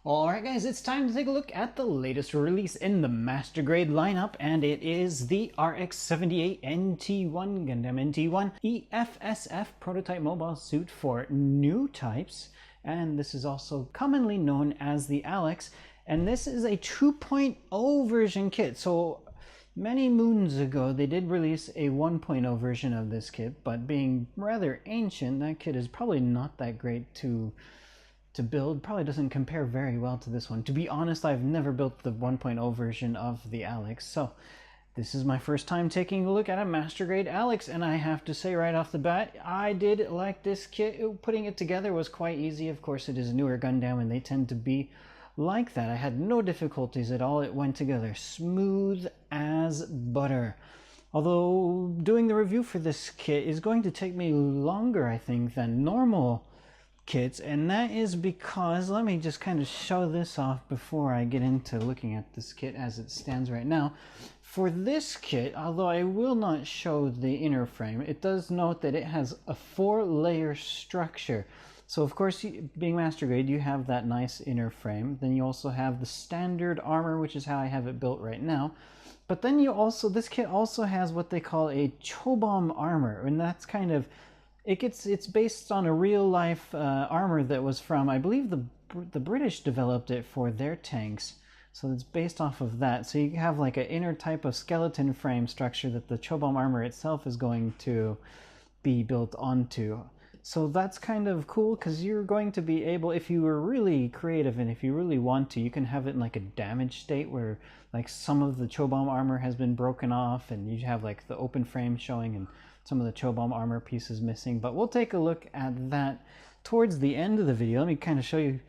Alright guys, it's time to take a look at the latest release in the Master Grade lineup, and it is the RX-78 NT-1 Gundam NT-1 EFSF prototype mobile suit for new types, and this is also commonly known as the Alex, and this is a 2.0 version kit. So many moons ago they did release a 1.0 version of this kit, but being rather ancient, that kit is probably not that great to build. Probably doesn't compare very well to this one. To be honest, I've never built the 1.0 version of the Alex, so this is my first time taking a look at a Master Grade Alex, and I have to say right off the bat, I did like this kit. Putting it together was quite easy. Of course, it is a newer Gundam, and they tend to be like that. I had no difficulties at all. It went together smooth as butter. Although doing the review for this kit is going to take me longer, I think, than normal kits, and that is because, let me just kind of show this off before I get into looking at this kit as it stands right now. For this kit, although I will not show the inner frame, it does note that it has a 4-layer structure. So of course, being Master Grade, you have that nice inner frame. Then you also have the standard armor, which is how I have it built right now. But then you also, this kit also has what they call a Chobham armor, and that's kind of, it's based on a real-life armor that was from, I believe the British developed it for their tanks. So it's based off of that. So you have like an inner type of skeleton frame structure that the Chobham armor itself is going to be built onto. So that's kind of cool, because you're going to be able, if you were really creative and if you really want to, you can have it in like a damaged state where like some of the Chobham armor has been broken off and you have like the open frame showing and some of the Chobham armor pieces missing. But we'll take a look at that towards the end of the video. Let me kind of show you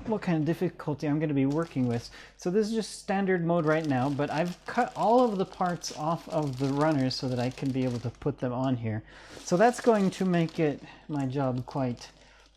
what kind of difficulty I'm going to be working with. So this is just standard mode right now, but I've cut all of the parts off of the runners so that I can be able to put them on here. So that's going to make my job quite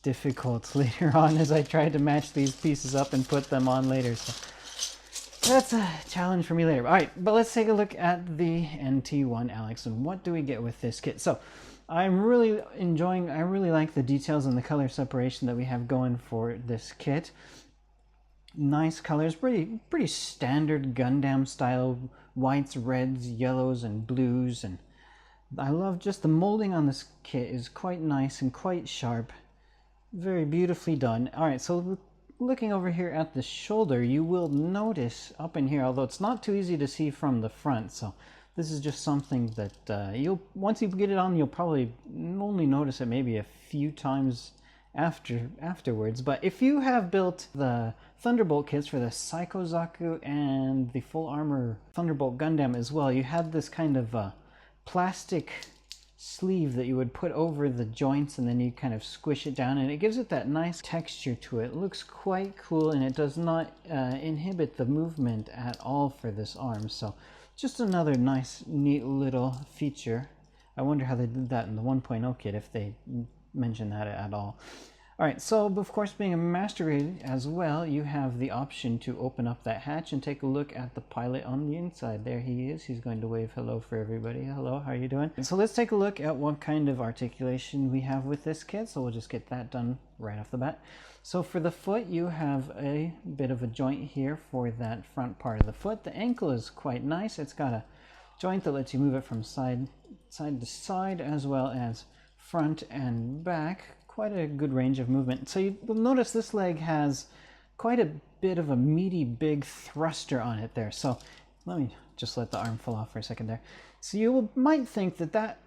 difficult later on as I try to match these pieces up and put them on later. So that's a challenge for me later. All right, but let's take a look at the NT-1 Alex and what do we get with this kit. So I'm really enjoying, I really like the details and the color separation that we have going for this kit. Nice colors, pretty standard Gundam style, whites, reds, yellows, and blues. And I love just the molding on this kit is quite nice and quite sharp. Very beautifully done. All right, so looking over here at the shoulder, you will notice up in here, although it's not too easy to see from the front, so this is just something that once you get it on, you'll probably only notice it maybe a few times afterwards. But if you have built the Thunderbolt kits for the Psycho Zaku and the Full Armor Thunderbolt Gundam as well, you had this kind of plastic sleeve that you would put over the joints and then you kind of squish it down, and it gives it that nice texture to it. It looks quite cool, and it does not inhibit the movement at all for this arm. So just another nice neat little feature. I wonder how they did that in the 1.0 kit, if they mentioned that at all. Alright, so of course, being a Master Grade as well, you have the option to open up that hatch and take a look at the pilot on the inside. There he is. He's going to wave hello for everybody. Hello, how are you doing? So let's take a look at what kind of articulation we have with this kit. So we'll just get that done right off the bat. So for the foot, you have a bit of a joint here for that front part of the foot. The ankle is quite nice. It's got a joint that lets you move it from side to side, as well as front and back. Quite a good range of movement. So you'll notice this leg has quite a bit of a meaty big thruster on it there. So let me just let the arm fall off for a second there. So you might think that that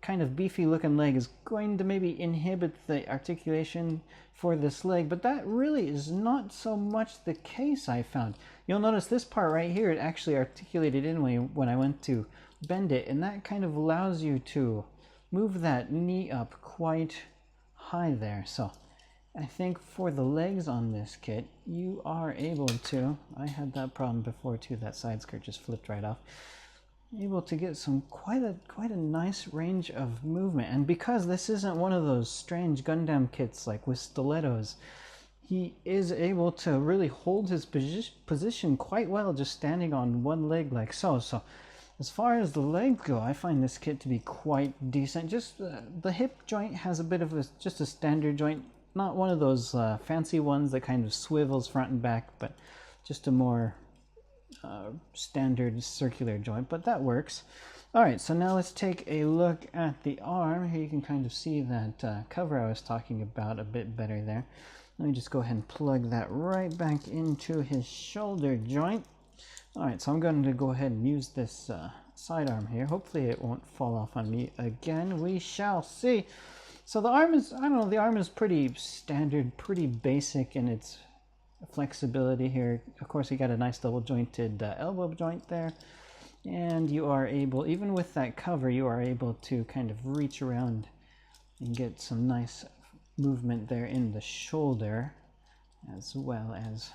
kind of beefy looking leg is going to maybe inhibit the articulation for this leg, but that really is not so much the case, I found. You'll notice this part right here, it actually articulated in when I went to bend it, and that kind of allows you to move that knee up quite high there. So I think for the legs on this kit, you are able to, I had that problem before too, that side skirt just flipped right off, able to get some quite a nice range of movement. And because this isn't one of those strange Gundam kits like with stilettos, he is able to really hold his position quite well just standing on one leg like so. So as far as the legs go, I find this kit to be quite decent. Just the hip joint has a bit of just a standard joint not one of those fancy ones that kind of swivels front and back, but just a more standard circular joint, but that works. All right, so now let's take a look at the arm. Here you can kind of see that cover I was talking about a bit better there. Let me just go ahead and plug that right back into his shoulder joint. All right, so I'm going to go ahead and use this sidearm here. Hopefully it won't fall off on me again. We shall see. So the arm is, I don't know, the arm is pretty standard, pretty basic in its flexibility here. Of course, you got a nice double jointed elbow joint there. And you are able, even with that cover, you are able to kind of reach around and get some nice movement there in the shoulder, as well as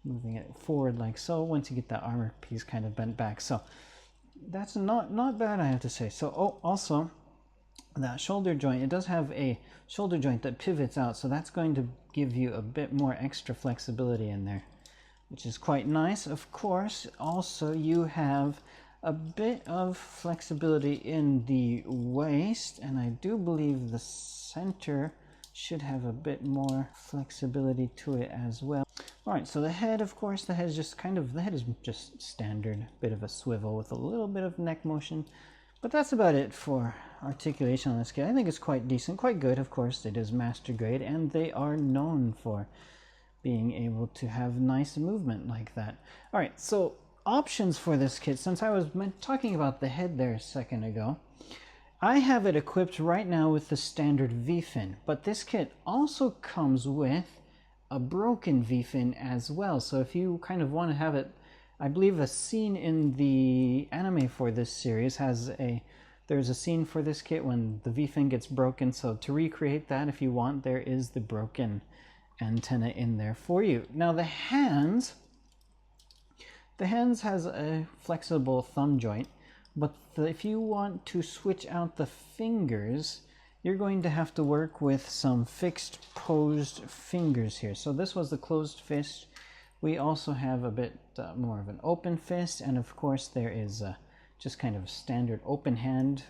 moving it forward like so once you get that armor piece kind of bent back. So that's not bad, I have to say. So also that shoulder joint, it does have a shoulder joint that pivots out, so that's going to give you a bit more extra flexibility in there, which is quite nice. Of course, also you have a bit of flexibility in the waist, and I do believe the center should have a bit more flexibility to it as well. All right, so the head, of course, the head is just standard, bit of a swivel with a little bit of neck motion, but that's about it for articulation on this kit. I think it's quite decent, quite good. Of course, it is master grade, and they are known for being able to have nice movement like that. All right, so options for this kit, since I was talking about the head there a second ago, I have it equipped right now with the standard V-fin, but this kit also comes with a broken V-fin as well. So if you kind of want to have it, I believe a scene in the anime for this series there's a scene for this kit when the V-fin gets broken, so to recreate that if you want, there is the broken antenna in there for you. Now the hands has a flexible thumb joint, but if you want to switch out the fingers, you're going to have to work with some fixed posed fingers here. So this was the closed fist. We also have a bit more of an open fist, and of course there is just kind of standard open hand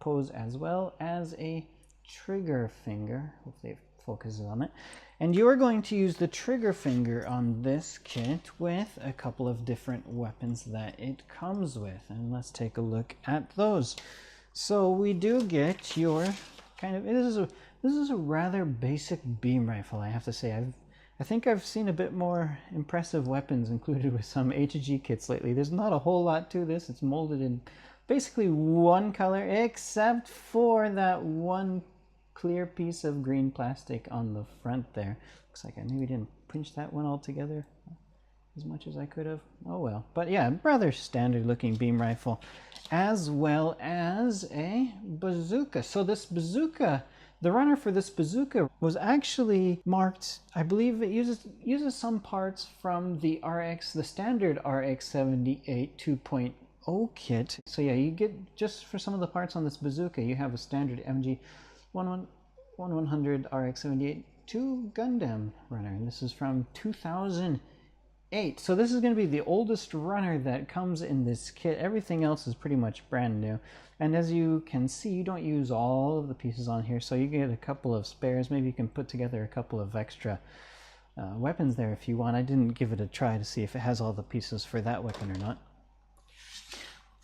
pose, as well as a trigger finger. Hopefully it focuses on it. And you are going to use the trigger finger on this kit with a couple of different weapons that it comes with. And let's take a look at those. So we do get your kind of, this is a rather basic beam rifle, I have to say. I think I've seen a bit more impressive weapons included with some HG kits lately. There's not a whole lot to this. It's molded in basically one color, except for that one clear piece of green plastic on the front there. Looks like I maybe didn't pinch that one all together as much as I could have. Oh well. But yeah, rather standard looking beam rifle, as well as a bazooka. So this bazooka, the runner for this bazooka was actually marked, I believe it uses some parts from the standard RX-78 2.0 kit. So yeah, you get, just for some of the parts on this bazooka, you have a standard MG 1100 RX-78 2 Gundam runner, and this is from 2008. So this is going to be the oldest runner that comes in this kit. Everything else is pretty much brand new, and as you can see, you don't use all of the pieces on here, so you get a couple of spares. Maybe you can put together a couple of extra weapons there if you want. I didn't give it a try to see if it has all the pieces for that weapon or not.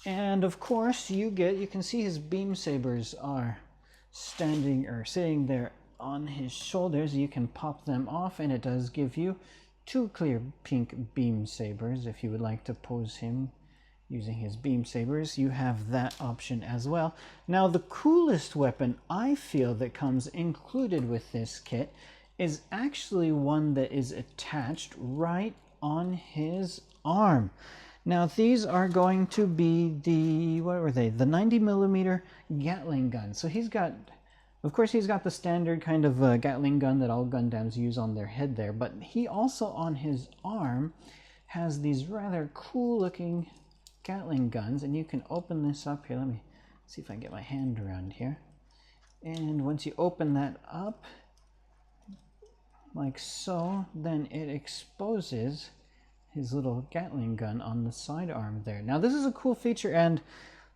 And of course you can see his beam sabers are standing or sitting there on his shoulders. You can pop them off, and it does give you two clear pink beam sabers. If you would like to pose him using his beam sabers, you have that option as well. Now the coolest weapon I feel that comes included with this kit is actually one that is attached right on his arm. Now these are going to be the, what were they? The 90mm Gatling gun. So he's got, of course he's got the standard kind of Gatling gun that all Gundams use on their head there, but he also on his arm has these rather cool looking Gatling guns, and you can open this up here. Let me see if I can get my hand around here. And once you open that up, like so, then it exposes his little Gatling gun on the sidearm there. Now this is a cool feature, and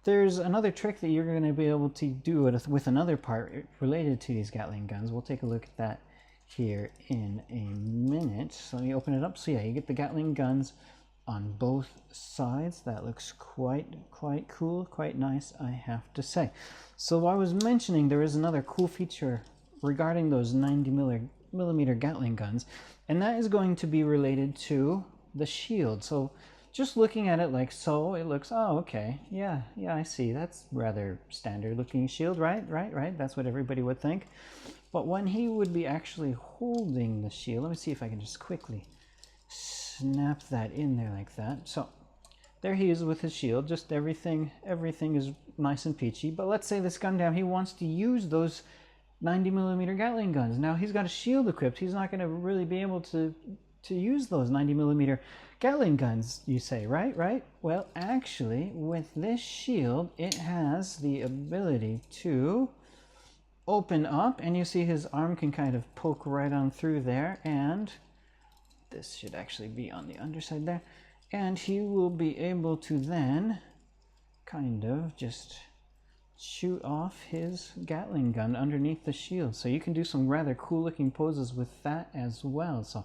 there's another trick that you're going to be able to do with another part related to these Gatling guns. We'll take a look at that here in a minute. So let me open it up. So yeah, you get the Gatling guns on both sides. That looks quite cool, quite nice, I have to say. So I was mentioning there is another cool feature regarding those 90mm Gatling guns, and that is going to be related to the shield. So just looking at it like so, it looks, oh, okay, yeah, I see. That's rather standard looking shield, right? That's what everybody would think. But when he would be actually holding the shield, let me see if I can just quickly snap that in there like that. So there he is with his shield, just everything is nice and peachy. But let's say this Gundam, he wants to use those 90mm Gatling guns. Now he's got a shield equipped. He's not going to really be able to use those 90mm Gatling guns, you say, right? Well, actually, with this shield, it has the ability to open up, and you see his arm can kind of poke right on through there, and this should actually be on the underside there, and he will be able to then kind of just shoot off his Gatling gun underneath the shield. So you can do some rather cool looking poses with that as well. So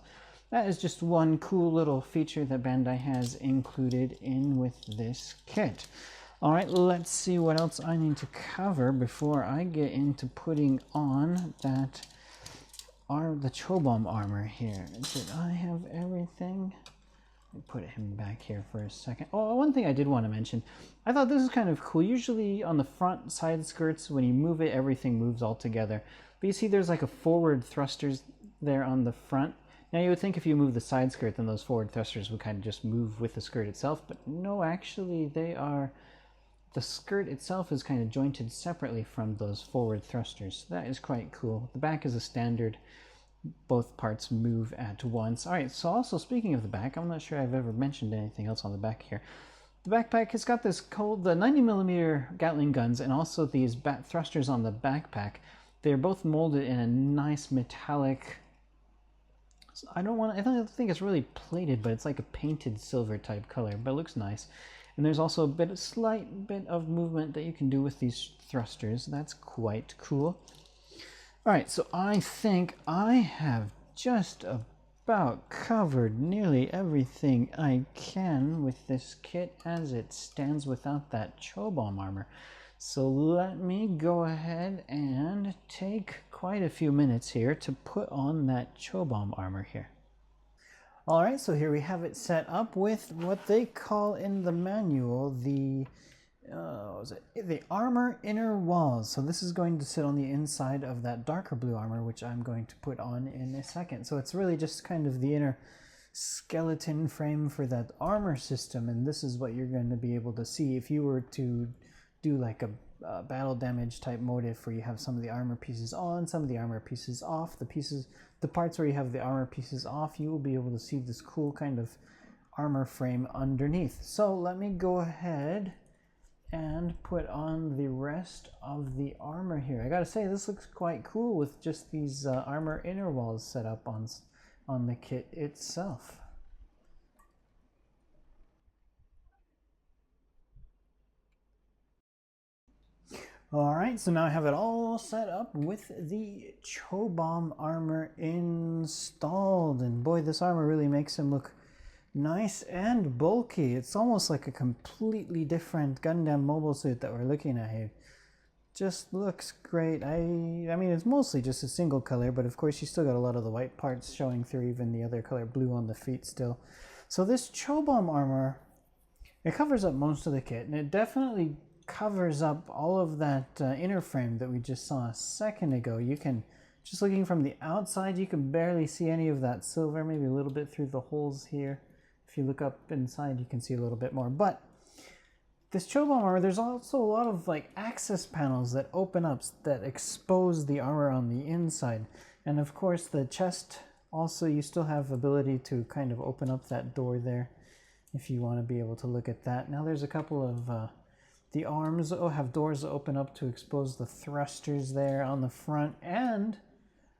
that is just one cool little feature that Bandai has included in with this kit. All right, let's see what else I need to cover before I get into putting on that the Chobham armor here. Did I have everything? Let me put him back here for a second. Oh, one thing I did want to mention. I thought this is kind of cool. Usually on the front side skirts, when you move it, everything moves all together. But you see there's like a forward thrusters there on the front. Now you would think if you move the side skirt, then those forward thrusters would kind of just move with the skirt itself. But no, actually they are... The skirt itself is kind of jointed separately from those forward thrusters. That is quite cool. The back is a standard. Both parts move at once. All right, so also speaking of the back, I'm not sure I've ever mentioned anything else on the back here. The backpack has got this the 90mm Gatling guns and also these thrusters on the backpack. They're both molded in a nice metallic... I don't think it's really plated, but it's like a painted silver type color, but it looks nice. And there's also a slight bit of movement that you can do with these thrusters. That's quite cool. All right, so I think I have just about covered nearly everything I can with this kit as it stands without that Chobham armor. So let me go ahead and take quite a few minutes here to put on that Chobham armor here. All right, so here we have it set up with what they call in the manual the armor inner walls. So this is going to sit on the inside of that darker blue armor, which I'm going to put on in a second. So it's really just kind of the inner skeleton frame for that armor system, and this is what you're going to be able to see if you were to do like a battle damage type motif where you have some of the armor pieces on, some of the armor pieces off. The parts where you have the armor pieces off, you will be able to see this cool kind of armor frame underneath. So let me go ahead and put on the rest of the armor here. I gotta say, this looks quite cool with just these armor inner walls set up on the kit itself. All right, so now I have it all set up with the Chobham armor installed. And boy, this armor really makes him look nice and bulky. It's almost like a completely different Gundam mobile suit that we're looking at here. Just looks great. I mean, it's mostly just a single color, but of course you still got a lot of the white parts showing through, even the other color blue on the feet still. So this Chobham armor, it covers up most of the kit, and it definitely covers up all of that inner frame that we just saw a second ago. You can, just looking from the outside, you can barely see any of that silver, maybe a little bit through the holes here. If you look up inside, you can see a little bit more. But this Chobham armor, there's also a lot of like access panels that open up that expose the armor on the inside. And of course the chest also, you still have ability to kind of open up that door there if you want to be able to look at that. Now there's a couple of the arms have doors that open up to expose the thrusters there on the front and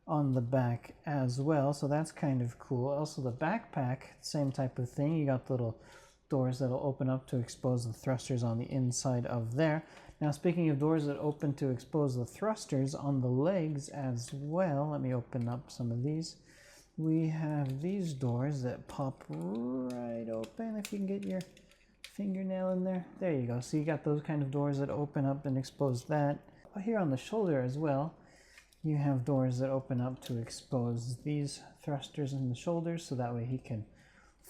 on the back as well. So that's kind of cool. Also the backpack, same type of thing. You got little doors that'll open up to expose the thrusters on the inside of there. Now, speaking of doors that open to expose the thrusters on the legs as well, let me open up some of these. We have these doors that pop right open. If you can get your fingernail in there. There you go. So you got those kind of doors that open up and expose that. Here on the shoulder as well, you have doors that open up to expose these thrusters in the shoulders, so that way he can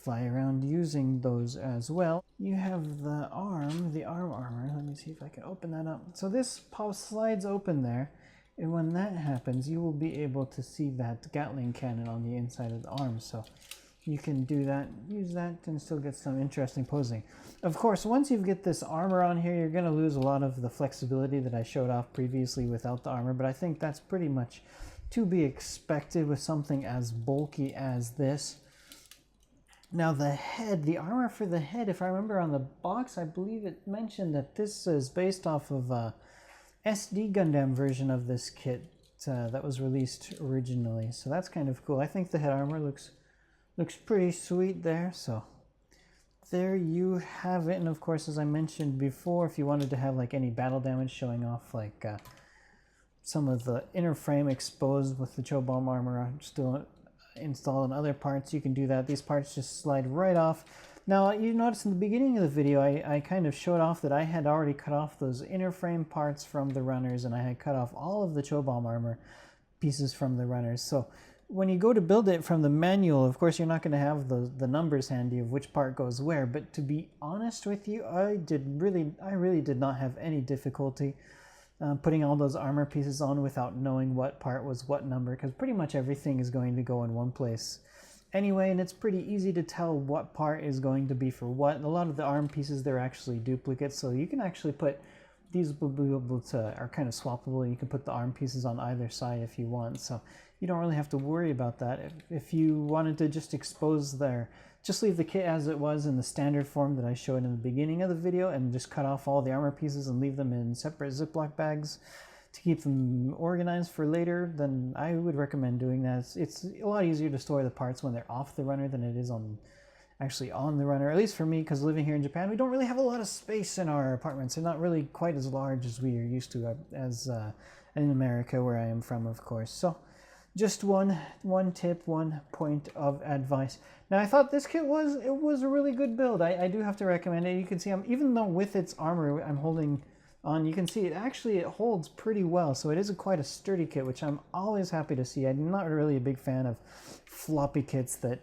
fly around using those as well. You have the arm armor. Let me see if I can open that up. So this slides open there, and when that happens, you will be able to see that Gatling cannon on the inside of the arm. So you can do that, use that, and still get some interesting posing. Of course, once you get this armor on here, you're going to lose a lot of the flexibility that I showed off previously without the armor, but I think that's pretty much to be expected with something as bulky as this. Now the head, the armor for the head, if I remember on the box, I believe it mentioned that this is based off of a SD Gundam version of this kit that was released originally. So that's kind of cool. I think the head armor looks pretty sweet there. So there you have it. And of course, as I mentioned before, if you wanted to have like any battle damage showing off, like some of the inner frame exposed with the Chobham armor still installed in other parts, you can do that. These parts just slide right off. Now you notice in the beginning of the video I kind of showed off that I had already cut off those inner frame parts from the runners, and I had cut off all of the Chobham armor pieces from the runners. So when you go to build it from the manual, of course you're not going to have the numbers handy of which part goes where, but to be honest with you, I really did not have any difficulty putting all those armor pieces on without knowing what part was what number, because pretty much everything is going to go in one place anyway, and it's pretty easy to tell what part is going to be for what. And a lot of the arm pieces, they're actually duplicates, so you can actually put these will be able to, are kind of swappable. You can put the arm pieces on either side if you want, so you don't really have to worry about that. If you wanted to just expose just leave the kit as it was in the standard form that I showed in the beginning of the video, and just cut off all the armor pieces and leave them in separate Ziploc bags to keep them organized for later, then I would recommend doing that. It's a lot easier to store the parts when they're off the runner than it is actually on the runner, at least for me, because living here in Japan, we don't really have a lot of space in our apartments. They're not really quite as large as we are used to as in America, where I am from, of course. So just one tip, one point of advice. Now I thought this kit was a really good build. I do have to recommend it. You can see even though with its armor I'm holding on, you can see it holds pretty well. So it is quite a sturdy kit, which I'm always happy to see. I'm not really a big fan of floppy kits that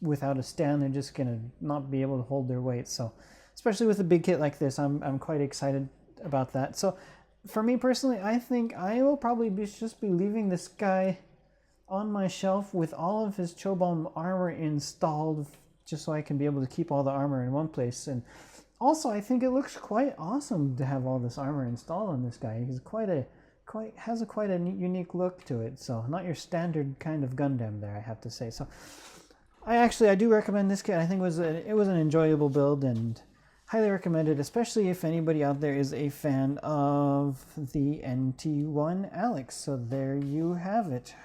without a stand they're just gonna not be able to hold their weight. So especially with a big kit like this, I'm quite excited about that. So for me personally, I think I will probably just be leaving this guy on my shelf with all of his Chobham armor installed, just so I can be able to keep all the armor in one place. And also, I think it looks quite awesome to have all this armor installed on this guy. He's quite a unique look to it. So not your standard kind of Gundam there, I have to say. So I do recommend this kit. I think it was an enjoyable build and highly recommended, especially if anybody out there is a fan of the NT-1 Alex. So there you have it.